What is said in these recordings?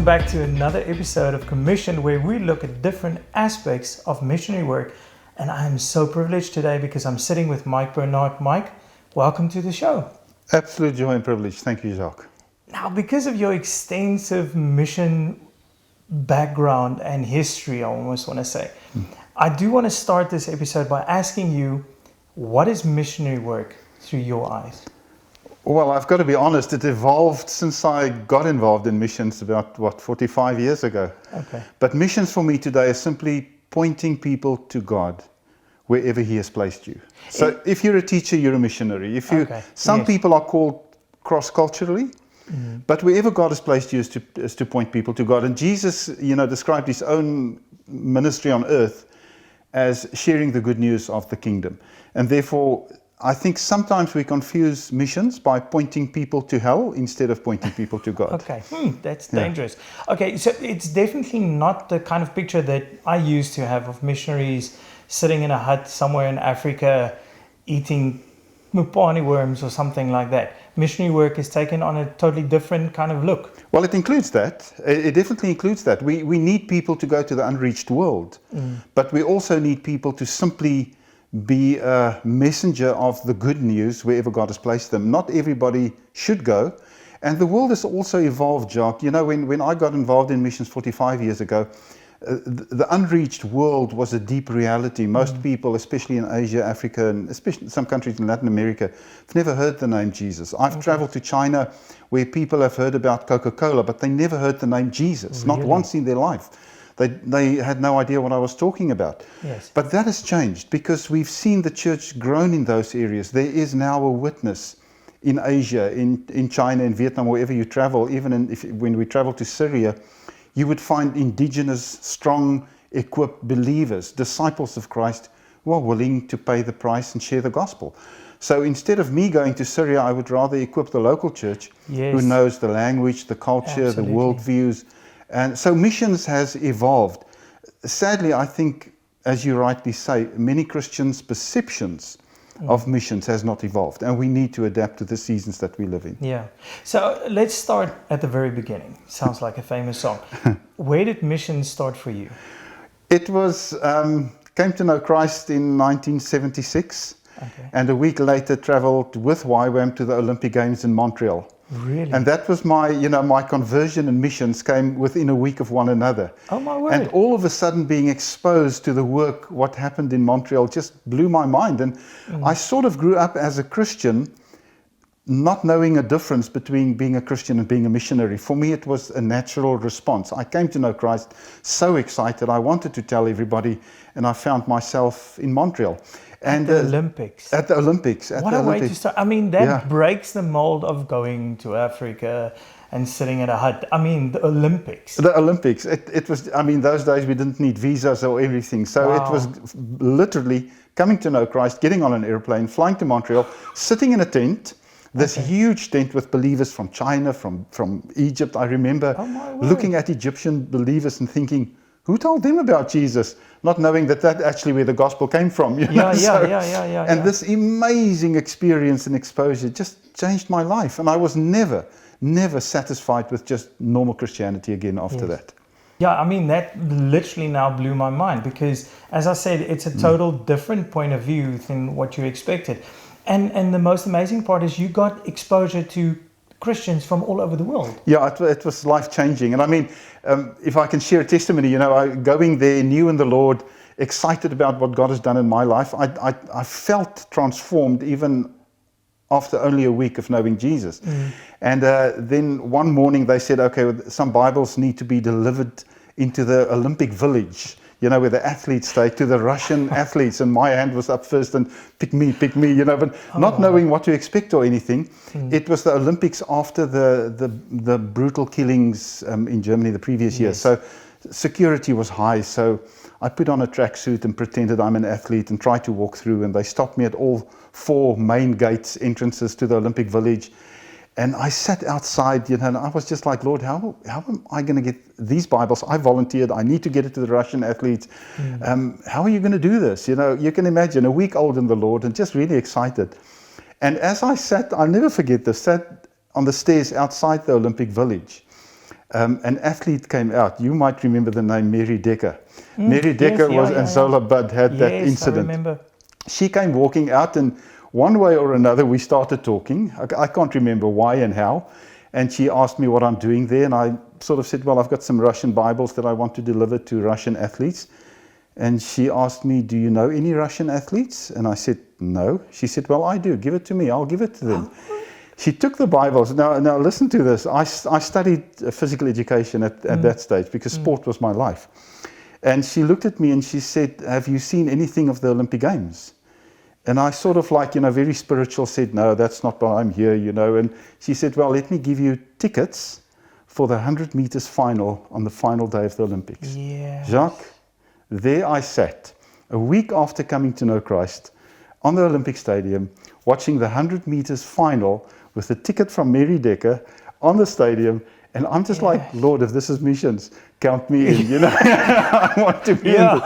back to another episode of Commission, where we look at different aspects of missionary work. And I'm so privileged today because I'm sitting with Mike Burnard. Mike, welcome to the show. Absolute joy and privilege. Thank you, Jacques. Now, because of your extensive mission background and history, I almost want to say, I do want to start this episode by asking you, what is missionary work through your eyes? Well, I've got to be honest, it evolved since I got involved in missions about, 45 years ago. Okay. But missions for me today is simply pointing people to God wherever He has placed you. So if you're a teacher, you're a missionary. Some people are called cross-culturally, but wherever God has placed you is to point people to God. And Jesus, described His own ministry on earth as sharing the good news of the kingdom. And therefore, I think sometimes we confuse missions by pointing people to hell instead of pointing people to God. Okay, that's dangerous. Okay, so it's definitely not the kind of picture that I used to have of missionaries sitting in a hut somewhere in Africa eating mupani worms or something like that. Missionary work is taken on a totally different kind of look. Well, it includes that. It definitely includes that. We need people to go to the unreached world, but we also need people to simply be a messenger of the good news wherever God has placed them. Not everybody should go. And the world has also evolved, Jacques. When I got involved in missions 45 years ago, the unreached world was a deep reality. Most people, especially in Asia, Africa, and especially some countries in Latin America, have never heard the name Jesus. I've traveled to China where people have heard about Coca-Cola, but they never heard the name Jesus, not once in their life. They had no idea what I was talking about. Yes. But that has changed because we've seen the church grown in those areas. There is now a witness in Asia, in China, in Vietnam, wherever you travel. Even when we travel to Syria, you would find indigenous, strong, equipped believers, disciples of Christ, who are willing to pay the price and share the gospel. So instead of me going to Syria, I would rather equip the local church who knows the language, the culture, the worldviews. And so missions has evolved. Sadly, I think, as you rightly say, many Christians' perceptions of missions has not evolved, and we need to adapt to the seasons that we live in. Yeah. So let's start at the very beginning. Sounds like a famous song. Where did missions start for you? It was, came to know Christ in 1976, and a week later traveled with YWAM to the Olympic Games in Montreal. Really? And that was my conversion and missions came within a week of one another. Oh my word. And all of a sudden being exposed to the work, what happened in Montreal just blew my mind. And I sort of grew up as a Christian, not knowing a difference between being a Christian and being a missionary. For me, it was a natural response. I came to know Christ so excited. I wanted to tell everybody, and I found myself in Montreal. And the Olympics. At the Olympics. What a way to start. I mean, that breaks the mold of going to Africa and sitting in a hut. I mean, the Olympics. The Olympics. It was, those days we didn't need visas or everything. So it was literally coming to know Christ, getting on an airplane, flying to Montreal, sitting in a tent, this huge tent with believers from China, from Egypt. I remember looking at Egyptian believers and thinking, who told them about Jesus? Not knowing that actually where the gospel came from. And this amazing experience and exposure just changed my life. And I was never satisfied with just normal Christianity again after that. Yeah, that literally now blew my mind because, as I said, it's a total different point of view than what you expected. And the most amazing part is you got exposure to Christians from all over the world. Yeah, it was life-changing. And if I can share a testimony, going there, new in the Lord, excited about what God has done in my life, I felt transformed even after only a week of knowing Jesus. And then one morning they said, okay, some Bibles need to be delivered into the Olympic Village, where the athletes stay, to the Russian athletes. And my hand was up first and pick me, but not knowing what to expect or anything. It was the Olympics after the brutal killings in Germany the previous year. So security was high. So I put on a tracksuit and pretended I'm an athlete and tried to walk through. And they stopped me at all 4 main gates, entrances to the Olympic Village. And I sat outside, and I was just like, Lord, how am I going to get these Bibles? I volunteered. I need to get it to the Russian athletes. How are you going to do this? You can imagine a week old in the Lord and just really excited. And as I sat, I'll never forget this, sat on the stairs outside the Olympic Village. an athlete came out. You might remember the name Mary Decker. Mary Decker yes, and Zola Budd had that Yes, I incident. remember. She came walking out, and one way or another we started talking. I can't remember why and how. And she asked me what I'm doing there, and I sort of said, well, I've got some Russian Bibles that I want to deliver to Russian athletes. And she asked me, do you know any Russian athletes? And I said, no. She said, well, I do. Give it to me. I'll give it to them. She took the Bibles. Now listen to this. I studied physical education at that stage because sport was my life. And she looked at me and she said, have you seen anything of the Olympic Games? And I sort of like, very spiritual said, no, that's not why I'm here, And she said, well, let me give you tickets for the 100 meters final on the final day of the Olympics. Yes. Jacques, there I sat, a week after coming to know Christ, on the Olympic Stadium, watching the 100 meters final with a ticket from Mary Decker on the stadium. And I'm just like, Lord, if this is missions, count me in, I want to be in this.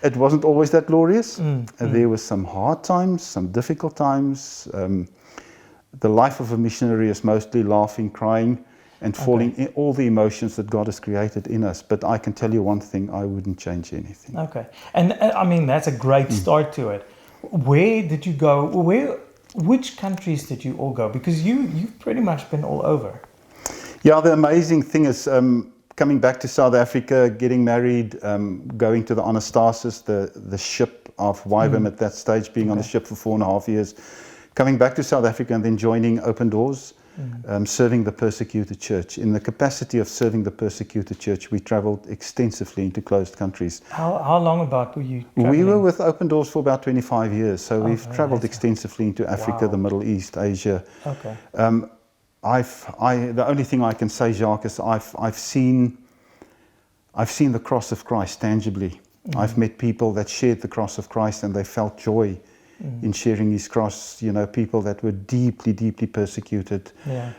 It wasn't always that glorious. There were some hard times, some difficult times. The life of a missionary is mostly laughing, crying, and falling in all the emotions that God has created in us. But I can tell you one thing, I wouldn't change anything. Okay. And I mean, that's a great start to it. Where did you go? Which countries did you all go? Because you've pretty much been all over. Yeah, the amazing thing is coming back to South Africa, getting married, going to the Anastasis, the ship of YWAM at that stage, being on the ship for 4.5 years, coming back to South Africa and then joining Open Doors, serving the persecuted church. In the capacity of serving the persecuted church, we traveled extensively into closed countries. How long about were you traveling? We were with Open Doors for about 25 years, so we've traveled extensively into Africa, the Middle East, Asia. Okay. The only thing I can say, Jacques, is I've seen the cross of Christ tangibly. I've met people that shared the cross of Christ and they felt joy in sharing his cross. People that were deeply, deeply persecuted.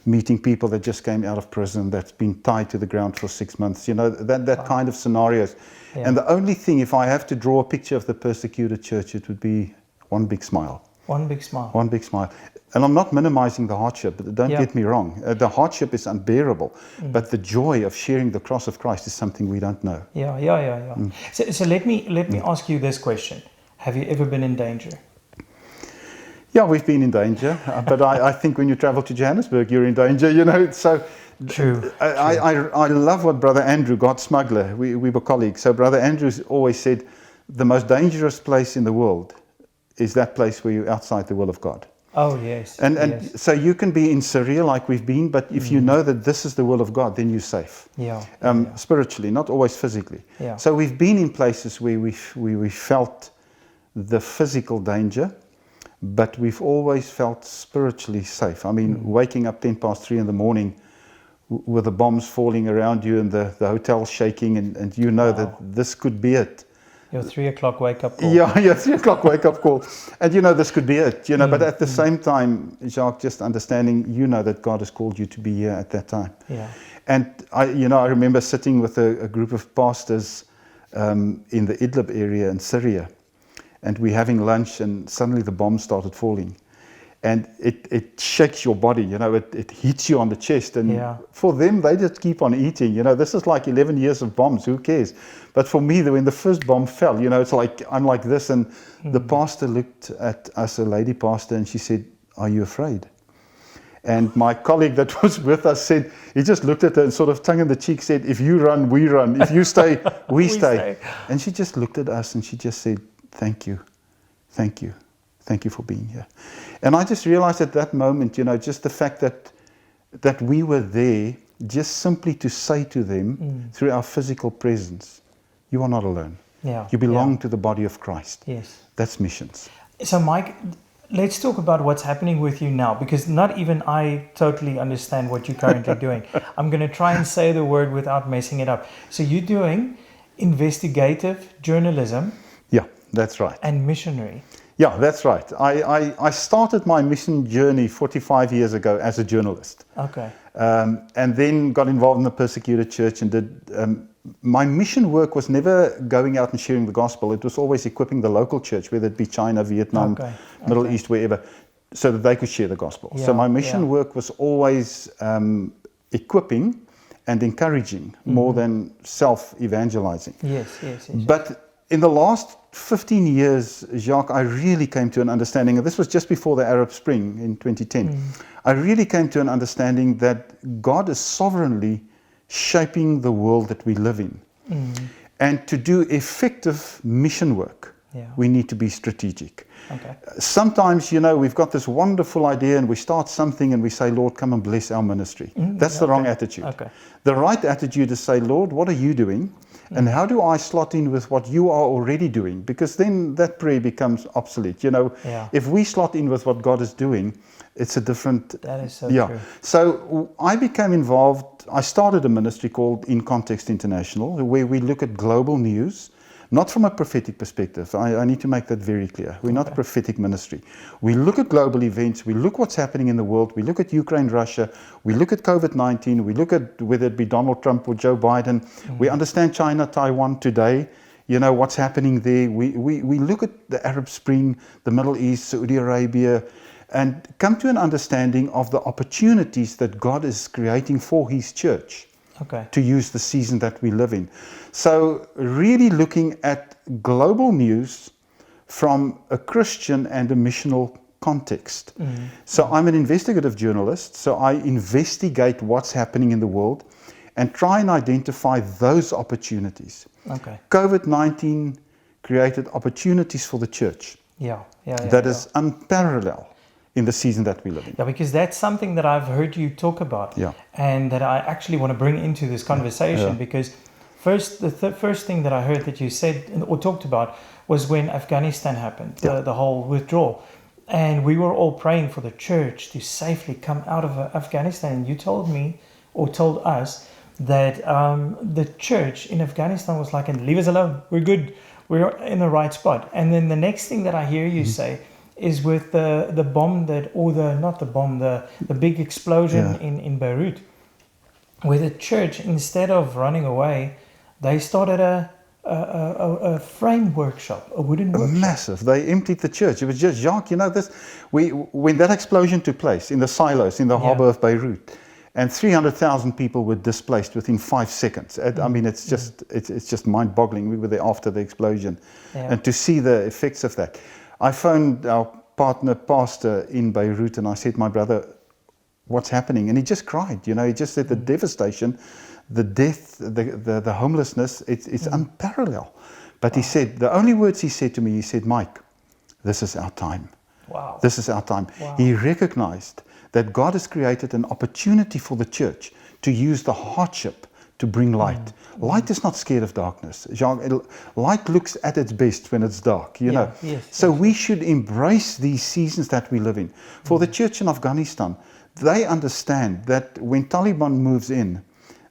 Meeting people that just came out of prison, that's been tied to the ground for 6 months. That kind of scenarios. And the only thing, if I have to draw a picture of the persecuted church, it would be one big smile. One big smile. One big smile. And I'm not minimizing the hardship, but don't get me wrong. The hardship is unbearable, but the joy of sharing the cross of Christ is something we don't know. So let me ask you this question. Have you ever been in danger? Yeah, we've been in danger, but I think when you travel to Johannesburg, you're in danger, So True. I love what Brother Andrew, God smuggler, we were colleagues. So Brother Andrew's always said, the most dangerous place in the world is that place where you're outside the will of God. Oh, yes. And so you can be in Syria like we've been, but if you know that this is the will of God, then you're safe. Spiritually, not always physically. So we've been in places where we felt the physical danger, but we've always felt spiritually safe. I mean, waking up 3:10 in the morning with the bombs falling around you and the hotel shaking, and that this could be it. Your 3 o'clock wake up call. Yeah, 3 o'clock wake up call. And this could be it, but at the same time, Jacques, just understanding, that God has called you to be here at that time. And I remember sitting with a group of pastors in the Idlib area in Syria, and we're having lunch, and suddenly the bombs started falling. And it shakes your body, it hits you on the chest. And for them, they just keep on eating. This is like 11 years of bombs, who cares? But for me, when the first bomb fell, it's like, I'm like this. And the pastor looked at us, a lady pastor, and she said, are you afraid? And my colleague that was with us said, he just looked at her and sort of tongue in the cheek said, if you run, we run. If you stay, we stay. And she just looked at us and she just said, thank you. Thank you. Thank you for being here. And I just realized at that moment, just the fact that we were there just simply to say to them through our physical presence, you are not alone. You belong to the body of Christ. Yes. That's missions. So Mike, let's talk about what's happening with you now, because not even I totally understand what you're currently doing. I'm going to try and say the word without messing it up. So you're doing investigative journalism. Yeah, that's right. And missionary. Yeah, that's right. I started my mission journey 45 years ago as a journalist. Okay. And then got involved in the persecuted church and did... my mission work was never going out and sharing the gospel. It was always equipping the local church, whether it be China, Vietnam, Middle East, wherever, so that they could share the gospel. So my mission work was always equipping and encouraging more than self-evangelizing. Yes. But in the last 15 years, Jacques, I really came to an understanding, and this was just before the Arab Spring in 2010, I really came to an understanding that God is sovereignly shaping the world that we live in. And to do effective mission work, we need to be strategic. Okay. Sometimes, we've got this wonderful idea and we start something and we say, Lord, come and bless our ministry. That's the wrong attitude. Okay. The right attitude is say, Lord, what are you doing? And how do I slot in with what you are already doing? Because then that prayer becomes obsolete. If we slot in with what God is doing, it's a different... That is so true. So I became involved. I started a ministry called In Context International, where we look at global news, not from a prophetic perspective. I need to make that very clear. We're not a prophetic ministry. We look at global events. We look what's happening in the world. We look at Ukraine, Russia. We look at COVID-19. We look at whether it be Donald Trump or Joe Biden. We understand China, Taiwan today. What's happening there. We look at the Arab Spring, the Middle East, Saudi Arabia, and come to an understanding of the opportunities that God is creating for His church. To use the season that we live in. So really looking at global news from a Christian and a missional context. So I'm an investigative journalist, so I investigate what's happening in the world and try and identify those opportunities. COVID-19 created opportunities for the church. That is unparalleled in the season that we live in. Yeah, because that's something that I've heard you talk about, and that I actually want to bring into this conversation. Because the first thing that I heard that you said or talked about was when Afghanistan happened, the whole withdrawal, and we were all praying for the church to safely come out of Afghanistan. And you told me, or told us, that the church in Afghanistan was like, "And leave us alone. We're good. We're in the right spot." And then the next thing that I hear you say is with the bomb the big explosion in Beirut, where the church, instead of running away, they started a frame workshop, a wooden workshop. Massive. They emptied the church. It was just, Jacques, when that explosion took place in the silos in the harbor of Beirut, and 300,000 people were displaced within 5 seconds. I mean, it's just mind-boggling. We were there after the explosion, and to see the effects of that. I phoned our partner pastor in Beirut and I said, "My brother, what's happening?" And he just cried. He just said the devastation, the death, the homelessness, it's unparalleled. But he said, the only words he said to me, he said, "Mike, this is our time." Wow. This is our time. Wow. He recognized that God has created an opportunity for the church to use the hardship to bring light. Light is not scared of darkness. Light looks at its best when it's dark, So we should embrace these seasons that we live in. For the church in Afghanistan, they understand that when Taliban moves in,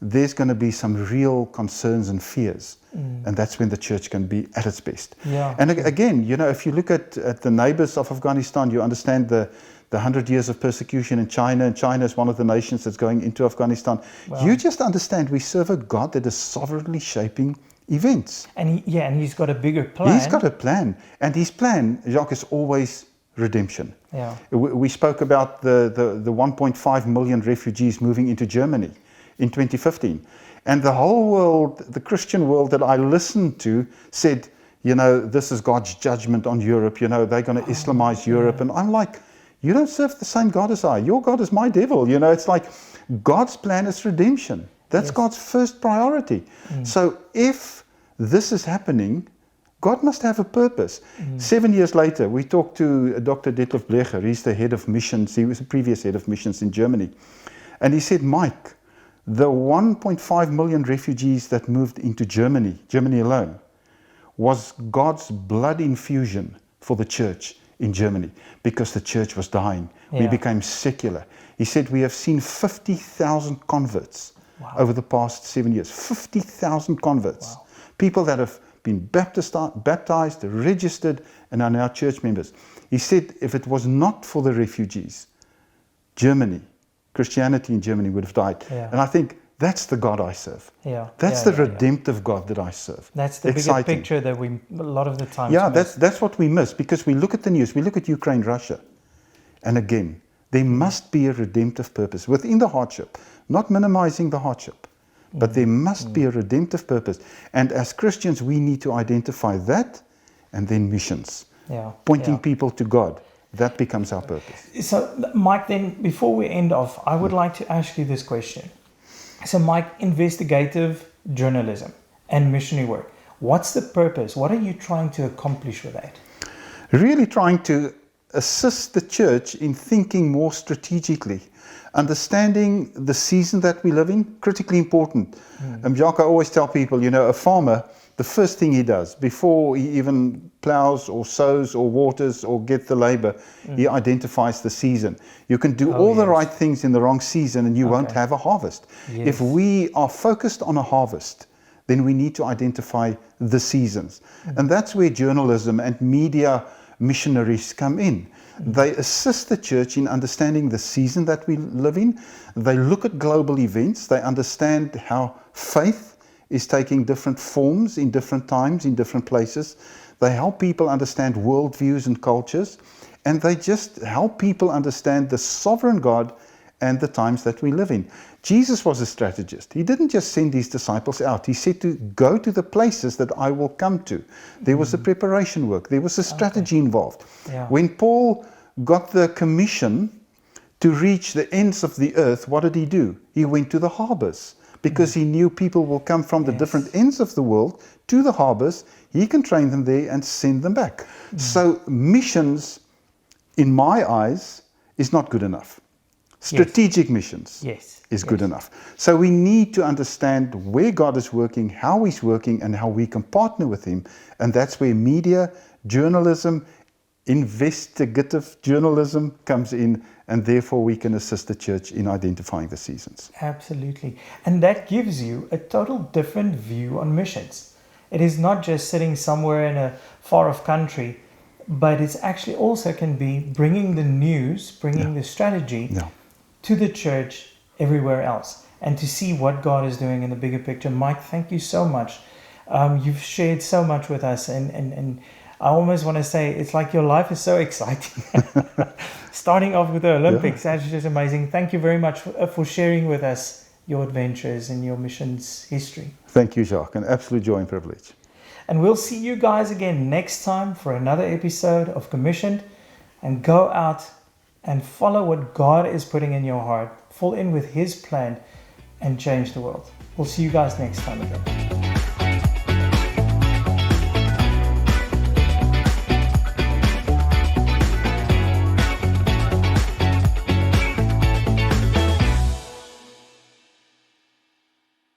there's going to be some real concerns and fears. And that's when the church can be at its best. And again, if you look at the neighbors of Afghanistan, you understand the 100 years of persecution in China, and China is one of the nations that's going into Afghanistan. Wow. You just understand we serve a God that is sovereignly shaping events. And He's got a bigger plan. He's got a plan. And His plan, Jacques, is always redemption. We spoke about the 1.5 million refugees moving into Germany in 2015. And the whole world, the Christian world that I listened to said, this is God's judgment on Europe. They're going to Islamize Europe. And I'm like, you don't serve the same God as I. Your God is my devil. It's like God's plan is redemption. That's God's first priority. So if this is happening, God must have a purpose. 7 years later, we talked to Dr. Detlef Blecher. He's the head of missions. He was the previous head of missions in Germany. And he said, "Mike, the 1.5 million refugees that moved into Germany alone, was God's blood infusion for the church in Germany, because the church was dying. We became secular." He said, "We have seen 50,000 converts over the past 7 years. 50,000 converts. Wow. People that have been baptized, registered, and are now church members." He said, if it was not for the refugees, Christianity in Germany would have died. And I think that's the God I serve. That's the redemptive God that I serve. That's the bigger picture that we a lot of the time. That's what we miss, because we look at the news, we look at Ukraine, Russia, and again, there must be a redemptive purpose within the hardship, not minimizing the hardship. But there must be a redemptive purpose. And as Christians, we need to identify that, and then missions. Pointing people to God. That becomes our purpose. So, Mike, then before we end off, I would like to ask you this question. So, Mike, investigative journalism and missionary work, what's the purpose? What are you trying to accomplish with that? Really trying to assist the church in thinking more strategically, understanding the season that we live in, critically important. Jacques, I always tell people, a farmer, the first thing he does before he even plows or sows or waters or gets the labor, he identifies the season. You can do all the right things in the wrong season and you won't have a harvest. If we are focused on a harvest, then we need to identify the seasons. And that's where journalism and media missionaries come in. They assist the church in understanding the season that we live in. They look at global events. They understand how faith is taking different forms in different times, in different places. They help people understand worldviews and cultures. And they just help people understand the sovereign God and the times that we live in. Jesus was a strategist. He didn't just send his disciples out. He said to go to the places that I will come to. There was a preparation work. There was a strategy involved. When Paul got the commission to reach the ends of the earth, what did he do? He went to the harbors because he knew people will come from the different ends of the world to the harbors. He can train them there and send them back. So missions, in my eyes, is not good enough. Strategic missions is good enough. So we need to understand where God is working, how he's working, and how we can partner with him. And that's where media, journalism, investigative journalism comes in, and therefore we can assist the church in identifying the seasons. Absolutely. And that gives you a total different view on missions. It is not just sitting somewhere in a far-off country, but it's actually also can be bringing the news, bringing the strategy to the church everywhere else, and to see what God is doing in the bigger picture. Mike, thank you so much. You've shared so much with us, and I almost want to say it's like your life is so exciting. Starting off with the Olympics, that's just amazing. Thank you very much for sharing with us your adventures and your missions history. Thank you, Jacques. An absolute joy and privilege. And we'll see you guys again next time for another episode of Commissioned. And go out and follow what God is putting in your heart. Fall in with his plan and change the world. We'll see you guys next time again.